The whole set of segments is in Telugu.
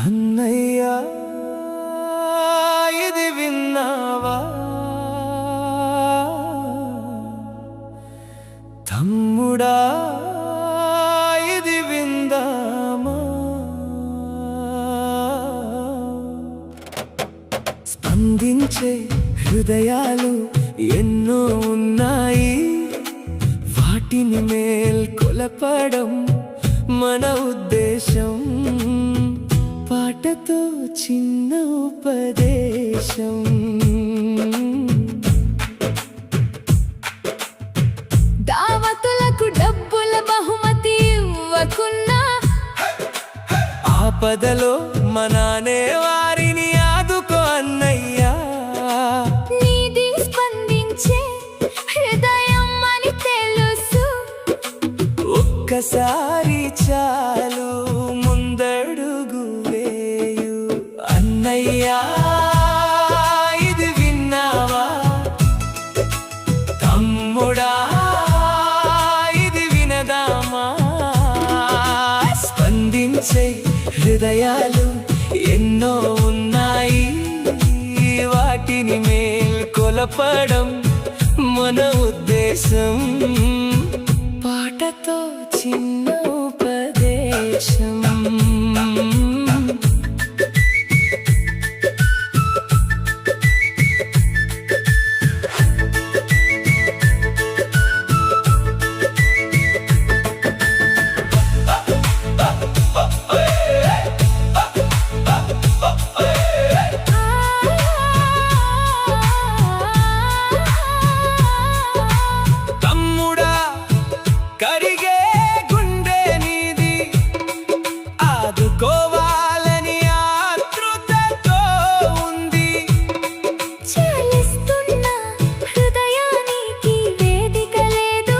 అన్నయ్యా ఇది విన్నావా, తమ్ముడా ఇది విందామా, స్పందించే హృదయాలు ఎన్నో ఉన్నాయి, వాటిని మేల్కొలపడం మన ఉద్దేశం. పాటతో చిన్న ఉపదేశం. దావతులకు డబ్బుల బహుమతి ఇవ్వకున్నా, ఆపదలో మనానే వారిని ఆదుకో అన్నయ్యా. నీది స్పందించే హృదయం అని తెలుసు, ఒక్కసారి చాలు ముందడుగు వేయు. అన్నయ్యా ఇది విన్నావా, తమ్ముడా ఇది వినదామా, స్పందించే హృదయాలు ఎన్నో ఉన్నాయి, వాటిని మేల్కొలపడం మన ఉద్దేశం. పాటతో చిన్న ఉపదేశం. తమ్ముడా కరిగే గుండె నీది, ఆదుకోవాలని ఆతృతతో ఉంది. చలిస్తున్న హృదయానికి వేదిక లేదు,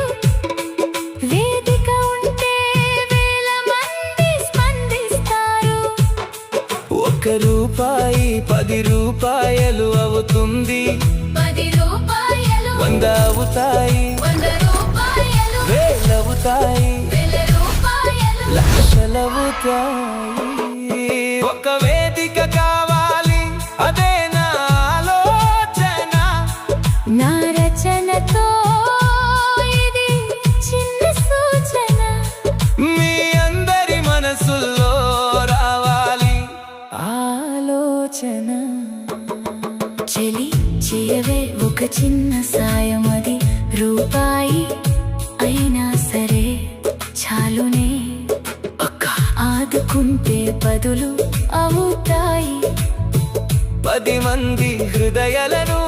వేదిక ఉంటే వేల మంది స్పందిస్తారు. 1 రూపాయి 10 రూపాయలు అవుతుంది, 10 రూపాయలు 100 అవుతాయి, 100 రూపాయలు వేలవుతాయి, 1000 రూపాయలు లక్షలవుతాయి. ఒక వేదిక కావాలి, అదే నా ఆలోచన. నా రచనతో ఇది చిన్న సూచన, మీ అందరి మనసుల్లో రావాలి ఆలోచన. చెలి చేయవే ఒక చిన్న సాయం, అది రూపాయి అయినా సరే చాలునే. ఆదుకుంటే బదులు అవుతాయి. 10 మంది హృదయాలను